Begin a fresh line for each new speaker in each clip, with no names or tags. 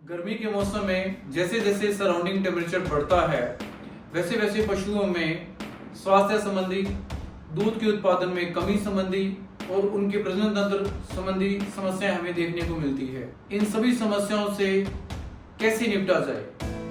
गर्मी के मौसम में जैसे जैसे सराउंडिंग टेम्परेचर बढ़ता है वैसे वैसे पशुओं में स्वास्थ्य संबंधी, दूध के उत्पादन में कमी संबंधी और उनके प्रजनन तंत्र संबंधी समस्याएं हमें देखने को मिलती है। इन सभी समस्याओं से कैसे निपटा जाए,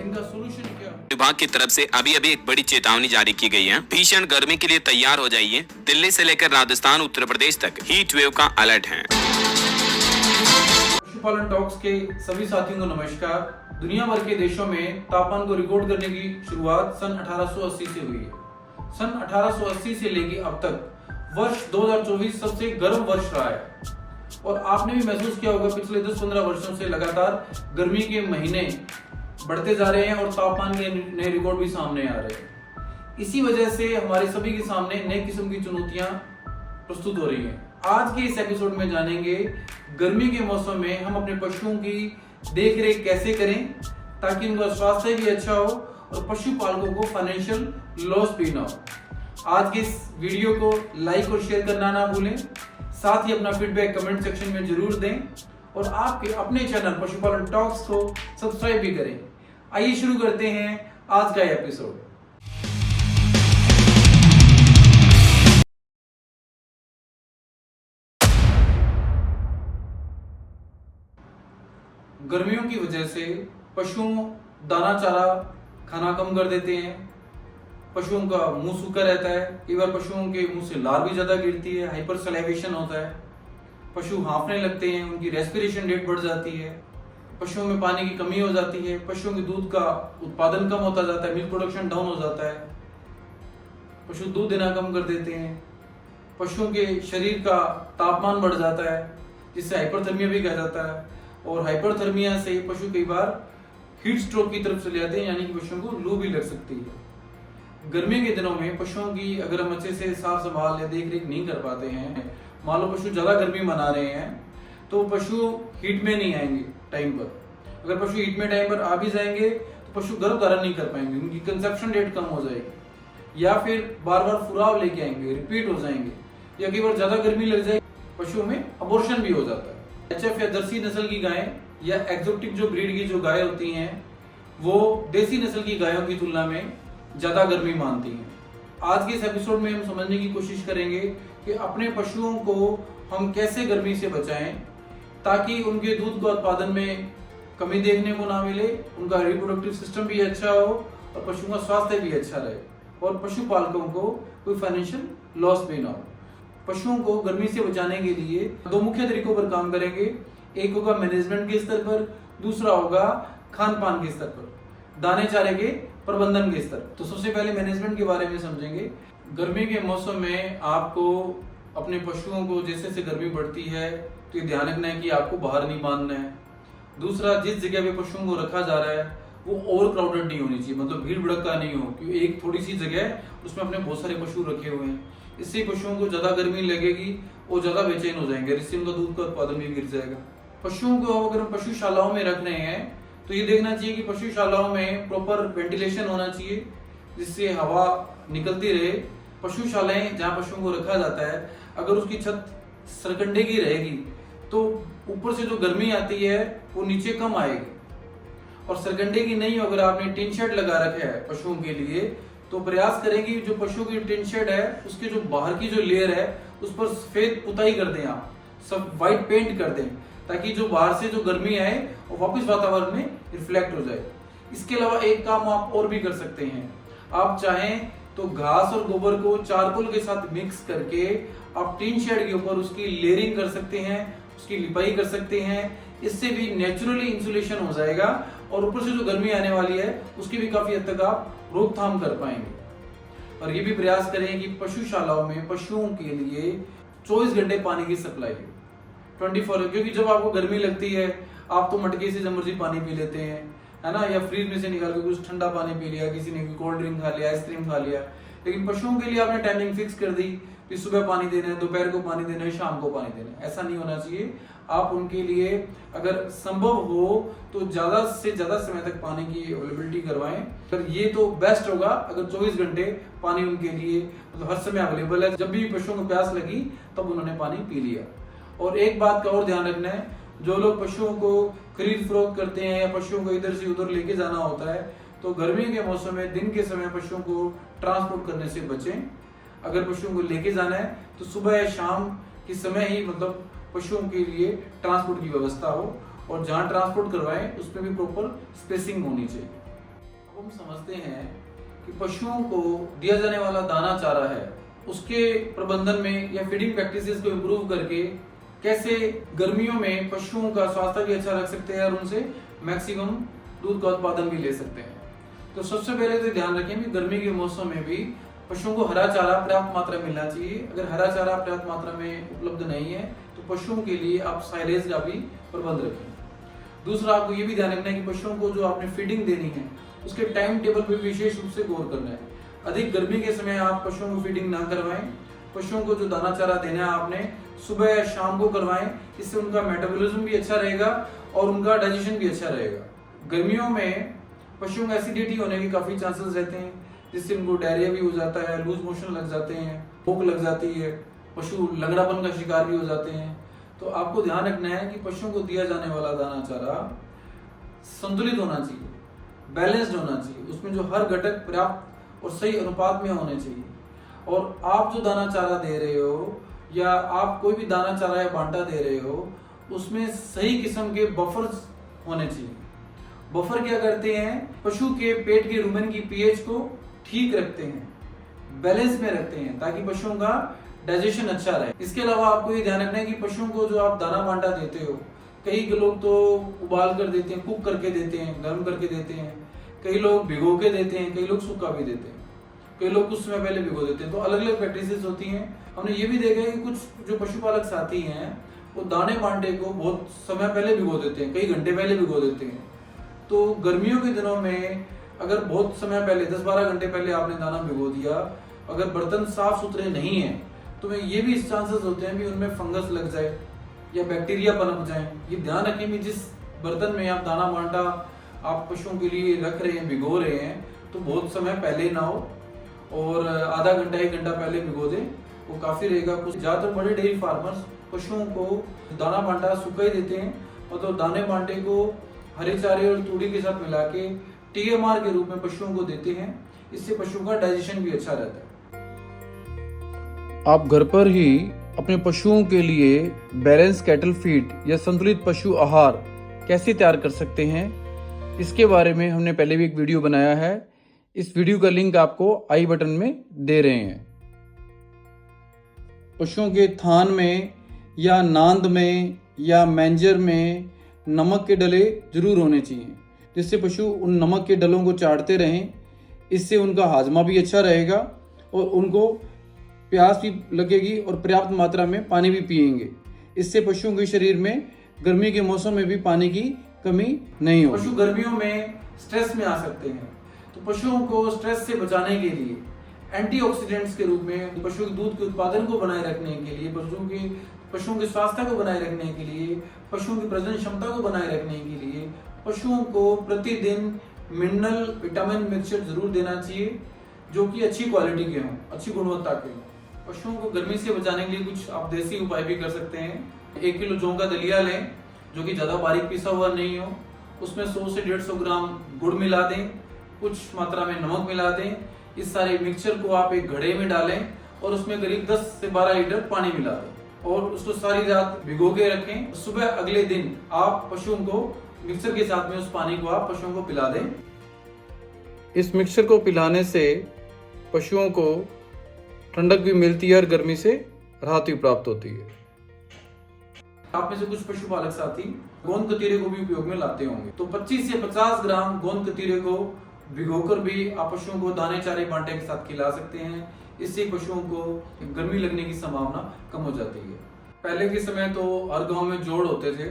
इनका सोल्यूशन क्या है?
विभाग की तरफ से अभी एक बड़ी चेतावनी जारी की गई है। भीषण गर्मी के लिए तैयार हो जाइए। दिल्ली से लेकर राजस्थान, उत्तर प्रदेश तक हीट वेव का अलर्ट है।
पशुपालन टॉक्स के सभी साथियों को नमस्कार। दुनिया भर के देशों में तापमान को रिकॉर्ड करने की शुरुआत सन 1880 से हुई है। सन 1880 से लेकर अब तक वर्ष 2024 सबसे गर्म वर्ष रहा है और आपने भी महसूस किया होगा पिछले 10-15 वर्षों से लगातार गर्मी के महीने बढ़ते जा रहे हैं और तापमान के नए रिकॉर्ड भी सामने आ रहे हैं। इसी वजह से हमारे सभी के सामने नई किस्म की चुनौतियां प्रस्तुत हो रही हैं। आज के इस एपिसोड में जानेंगे गर्मी के मौसम में हम अपने पशुओं की देख रेख कैसे करें ताकि उनका स्वास्थ्य भी अच्छा हो और पशुपालकों को फाइनेंशियल लॉस भी ना हो। आज के इस वीडियो को लाइक और शेयर करना ना भूलें। साथ ही अपना फीडबैक कमेंट सेक्शन में जरूर दें और आपके अपने चैनल पशुपालन टॉक्स को सब्सक्राइब भी करें। आइए शुरू करते हैं आज का एपिसोड। गर्मियों की वजह से पशुओं दाना चारा खाना कम कर देते हैं। पशुओं का मुंह सूखा रहता है। कई बार पशुओं के मुंह से लार भी ज्यादा गिरती है, हाइपर सलाइवेशन होता है। पशु हांफने लगते हैं, उनकी रेस्पिरेशन रेट बढ़ जाती है। पशुओं में पानी की कमी हो जाती है। पशुओं के दूध का उत्पादन कम होता जाता है, मिल्क प्रोडक्शन डाउन हो जाता है। पशु दूध देना कम कर देते हैं। पशुओं के शरीर का तापमान बढ़ जाता है जिससे हाइपरथर्मिया भी कहा जाता है और हाइपरथर्मिया से पशु कई बार हीट स्ट्रोक की तरफ चले जाते हैं, यानी कि पशुओं को लू भी लग सकती है। गर्मी के दिनों में पशुओं की अगर हम अच्छे से साफ संभाल या देख रेख नहीं कर पाते हैं, मान लो पशु ज्यादा गर्मी मना रहे हैं तो पशु हीट में नहीं आएंगे टाइम पर। अगर पशु हीट में टाइम पर आ भी जाएंगे तो पशु गर्भ धारण नहीं कर पाएंगे, उनकी कंसेप्शन रेट कम हो जाएगी या फिर बार बार फुराव लेके आएंगे, रिपीट हो जाएंगे या कई बार ज्यादा गर्मी लग जाएगी, पशुओं में अबॉर्शन भी हो जाता है। एचएफ या जर्सी नस्ल की गायें या एक्सोटिक जो ब्रीड की जो गायें होती हैं वो देसी नस्ल की गायों की तुलना में ज्यादा गर्मी मानती हैं। आज के इस एपिसोड में हम समझने की कोशिश करेंगे कि अपने पशुओं को हम कैसे गर्मी से बचाएं ताकि उनके दूध का उत्पादन में कमी देखने को ना मिले, उनका रिप्रोडक्टिव सिस्टम भी अच्छा हो और पशुओं का स्वास्थ्य भी अच्छा रहे और पशुपालकों को कोई फाइनेंशियल लॉस भी ना हो। पशुओं को गर्मी से बचाने के लिए दो मुख्य तरीकों पर काम करेंगे। एक होगा मैनेजमेंट के स्तर पर, दूसरा होगा खान पान के स्तर पर, दाने चारे के प्रबंधन के स्तर। तो सबसे पहले मैनेजमेंट के बारे में समझेंगे। गर्मी के मौसम में आपको अपने पशुओं को जैसे जैसे गर्मी बढ़ती है तो ये ध्यान रखना है कि आपको बाहर नहीं बांधना है। दूसरा, जिस जगह पे पशुओं को रखा जा रहा है वो ओवर क्राउडेड नहीं होनी चाहिए, मतलब भीड़ भड़का नहीं हो कि एक थोड़ी सी जगह उसमें अपने बहुत सारे पशु रखे हुए हैं। इससे पशुओं को ज्यादा गर्मी लगेगी, वो ज्यादा बेचैन हो जाएंगे, इससे उनका दूध का उत्पादन भी गिर जाएगा। पशुओं को अगर पशुशालाओं में रख रहे हैं तो ये देखना चाहिए कि पशुशालाओं में प्रॉपर वेंटिलेशन होना चाहिए जिससे हवा निकलती रहे। पशुशालाएं जहाँ पशुओं को रखा जाता है अगर उसकी छत सरकंडे की रहेगी तो ऊपर से जो गर्मी आती है वो नीचे कम आएगी, और सरकंडे की नहीं अगर आपने टिन शेड लगा रखा है पशुओं के लिए तो प्रयास करेंगे जो पशुओं की टिन शेड है उसके जो बाहर की जो लेयर है उस पर सफेद पुताई कर दें, आप सब व्हाइट पेंट कर दें ताकि जो बाहर से जो गर्मी आए वो वापस वातावरण में रिफ्लेक्ट हो जाए। इसके अलावा एक काम आप और भी कर सकते हैं। आप चाहें तो घास और गोबर को चारकोल के साथ मिक्स करके आप टिन शेड के ऊपर उसकी लेयरिंग कर सकते हैं, उसकी लिपाई कर सकते हैं। इससे भी नेचुरली इंसुलेशन हो जाएगा और ऊपर से जो गर्मी आने वाली है उसकी भी काफी हद तक आप रोकथाम कर पाएंगे। और ये भी प्रयास करें कि पशुशालाओं में पशुओं के लिए 24 घंटे पानी की सप्लाई हो, 24, क्योंकि जब आपको गर्मी लगती है आप तो मटके से जब मर्जी पानी पी लेते हैं, है ना, या फ्रिज में से निकाल के कुछ ठंडा पानी पी लिया, किसी ने कोल्ड ड्रिंक खा लिया, आइसक्रीम खा लिया। लेकिन पशुओं के लिए आपने टाइमिंग फिक्स कर दी कि सुबह पानी देना है, दोपहर को पानी देना है, शाम को पानी देना है। ऐसा नहीं होना चाहिए। आप उनके लिए अगर संभव हो तो ज्यादा से ज्यादा समय तक पानी की अवेलेबिलिटी करवाएं। पर ये तो बेस्ट होगा अगर 24 घंटे पानी उनके लिए मतलब हर समय अवेलेबल है। जब भी पशुओं को प्यास लगी तब उन्होंने पानी पी लिया। और एक बात का और ध्यान रखना है, जो लोग पशुओं को खरीद फरोख्त करते हैं या पशुओं को इधर से उधर लेके जाना होता है, तो गर्मी के मौसम में दिन के समय पशुओं को ट्रांसपोर्ट करने से बचें। अगर पशुओं को लेके जाना है तो सुबह या शाम के समय ही मतलब पशुओं के लिए ट्रांसपोर्ट की व्यवस्था हो, और जहाँ ट्रांसपोर्ट करवाएं उसमें भी प्रॉपर स्पेसिंग होनी चाहिए। अब हम समझते हैं कि पशुओं को दिया जाने वाला दाना चारा है, उसके प्रबंधन में या फीडिंग प्रैक्टिसेस को इम्प्रूव करके कैसे गर्मियों में पशुओं का स्वास्थ्य भी अच्छा रख सकते हैं और उनसे मैक्सिमम दूध का उत्पादन भी ले सकते हैं। तो सबसे पहले तो ध्यान रखें कि गर्मी के मौसम में भी पशुओं को हरा चारा पर्याप्त मात्रा में मिलना चाहिए। अगर हरा चारा पर्याप्त मात्रा में उपलब्ध नहीं है तो पशुओं के लिए आप साइलेज का भी प्रबंध रखें। दूसरा, आपको ये भी ध्यान रखना है कि पशुओं को जो आपने फीडिंग देनी है उसके टाइम टेबल पर विशेष रूप से गौर करना है। अधिक गर्मी के समय आप पशुओं को फीडिंग ना करवाएं। पशुओं को जो दाना चारा देना है आपने सुबह या शाम को करवाएं, इससे उनका मेटाबॉलिज्म भी अच्छा रहेगा और उनका डाइजेशन भी अच्छा रहेगा। गर्मियों में पशुओं का एसिडिटी होने के काफी चांसेस रहते हैं, जिससे उनको डायरिया भी हो जाता है, लूज मोशन लग जाते हैं, भूख लग जाती है, पशु लंगड़ापन का शिकार भी हो जाते हैं। तो आपको ध्यान रखना है कि पशुओं को दिया जाने वाला दाना चारा संतुलित होना चाहिए, बैलेंस्ड होना चाहिए, उसमें जो हर घटक पर्याप्त और सही अनुपात में होने चाहिए। और आप जो दाना चारा दे रहे हो या आप कोई भी दाना चारा या बांटा दे रहे हो, उसमें सही किस्म के बफर्स होने चाहिए। बफर क्या करते हैं? पशु के पेट के रुमेन की पीएच को ठीक रखते हैं, बैलेंस में रखते हैं, ताकि पशुओं का डाइजेशन अच्छा रहे। इसके अलावा आपको ये ध्यान रखना है कि पशुओं को जो आप दाना बांटा देते हो, कई लोग तो उबाल कर देते हैं, कुक करके देते हैं, गर्म करके देते हैं, कई लोग भिगो के देते हैं, कई लोग सूखा भी देते हैं, कई लोग कुछ समय पहले भिगो देते हैं। तो अलग अलग प्रैक्टिसेस होती हैं। हमने ये भी देखा है कि कुछ जो पशुपालक साथी हैं वो दाने बांटे को बहुत समय पहले भिगो देते हैं, कई घंटे पहले भिगो देते हैं। तो गर्मियों के दिनों में अगर बहुत समय पहले 10-12 घंटे पहले आपने दाना भिगो दिया, अगर बर्तन साफ सुथरे नहीं है तो ये भी चांसेस होते हैं कि उनमें फंगस लग जाए या बैक्टीरिया पनप जाए। ये ध्यान रखें कि जिस बर्तन में आप दाना बांटा आप पशुओं के लिए रख रहे हैं, भिगो रहे हैं, तो बहुत समय पहले ना हो और आधा घंटा 1 घंटा पहले भिगो दें, वो काफी रहेगा। कुछ ज्यादातर बड़े डेयरी फार्मर्स पशुओं को दाना बांटा सूखा ही देते हैं, और तो दाने बांटे को हरे चारे और तूड़ी के साथ मिला के TMR के रूप में पशुओं को देते हैं। इससे पशुओं का डाइजेशन भी अच्छा रहता है।
आप घर पर ही अपने पशुओं के लिए बैलेंस कैटल फीड या संतुलित पशु आहार कैसे तैयार कर सकते हैं, इसके बारे में हमने पहले भी एक वीडियो बनाया है। इस वीडियो का लिंक आपको आई बटन में दे रहे हैं। पशुओं के थान में या नांद में या मैंजर में नमक के डले जरूर होने चाहिए, जिससे पशु उन नमक के डलों को चाटते रहें। इससे उनका हाजमा भी अच्छा रहेगा और उनको प्यास भी लगेगी और पर्याप्त मात्रा में पानी भी पिएंगे। इससे पशुओं के शरीर में गर्मी के मौसम में भी पानी की कमी नहीं होगी।
पशु गर्मियों में स्ट्रेस में आ सकते हैं, तो पशुओं को स्ट्रेस से बचाने के लिए एंटीऑक्सीडेंट्स के रूप में पशु के दूध के उत्पादन को बनाए रखने के लिए, पशुओं के स्वास्थ्य को बनाए रखने के लिए, पशुओं की प्रजनन क्षमता को बनाए रखने के लिए पशुओं को प्रतिदिन मिनरल विटामिन मिक्सचर जरूर देना चाहिए, जो कि अच्छी क्वालिटी के हों, अच्छी गुणवत्ता के हों। पशुओं को गर्मी से बचाने के लिए कुछ आप देसी उपाय भी कर सकते हैं। 1 किलो जौ का दलिया लें, जो कि ज्यादा बारीक पिसा हुआ नहीं हो, उसमें 100 से 150 ग्राम गुड़ मिला दें, कुछ मात्रा में नमक मिला दें। इस सारे मिक्सचर को आप एक घड़े में डालें और उसमें करीब 10 से 12 लीटर पानी मिला दें और उसको सारी रात भिगो के रखें। सुबह अगले दिन आप पशुओं को मिक्सचर के साथ में उस पानी को आप पशुओं को पिला दें।
इस मिक्सचर को पिलाने से पशुओं को ठंडक भी मिलती है और गर्मी से राहत भी प्राप्त होती है।
आप में से कुछ पशुपालक साथी गोंद कतीरे को भी उपयोग में लाते होंगे, तो 25 से 50 ग्राम गोंद कतीरे को भिगोकर भी आप पशुओं को दाने चारे बांटे के साथ खिला सकते हैं। इससे पशुओं को गर्मी लगने की संभावना कम हो जाती है। पहले के समय तो हर गांव में जोड़ होते थे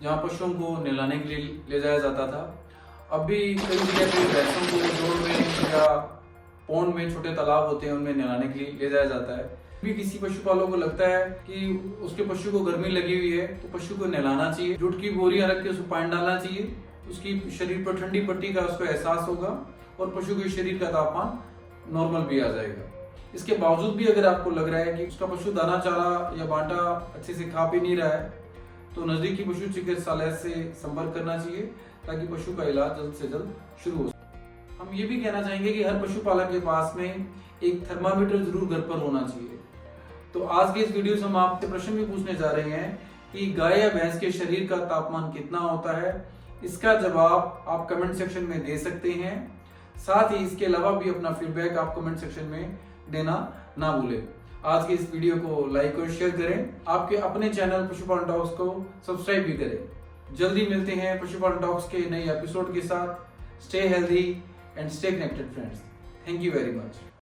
जहां पशुओं को नहलाने के लिए ले जाया जाता था। अब भी कई जगह पे भैंसों को जोड़ में या पौंड में छोटे तालाब होते हैं, उनमें नहलाने के लिए ले जाया जाता है। भी किसी पशुपालक को लगता है कि उसके पशु को गर्मी लगी हुई है तो पशु को नहलाना चाहिए, जुट की बोरियां रख के उसको पानी डालना चाहिए, उसकी शरीर पर ठंडी पट्टी का उसको एहसास होगा और पशु के शरीर का तापमान नॉर्मल भी आ जाएगा। इसके बावजूद भी अगर आपको लग रहा है कि उसका पशु दाना चारा या बांटा अच्छे से खा पी नहीं रहा है, तो नजदीकी पशु चिकित्सालय से संपर्क करना चाहिए ताकि पशु का इलाज जल्द से जल्द शुरू हो। हम ये भी कहना चाहेंगे कि हर पशुपालक के पास में एक थर्मामीटर जरूर घर पर होना चाहिए। तो आज के इस वीडियो से हम आपसे प्रश्न भी पूछने जा रहे हैं कि गाय या भैंस के शरीर का तापमान कितना होता है। इसका जवाब आप कमेंट सेक्शन में दे सकते हैं। साथ ही इसके अलावा भी अपना फीडबैक आप कमेंट सेक्शन में देना ना भूलें। आज के इस वीडियो को लाइक और शेयर करें। आपके अपने चैनल पशुपालन टॉक्स को सब्सक्राइब भी करें। जल्दी मिलते हैं पशुपालन टॉक्स के नए एपिसोड के साथ। Stay healthy and stay connected friends. Thank you very much.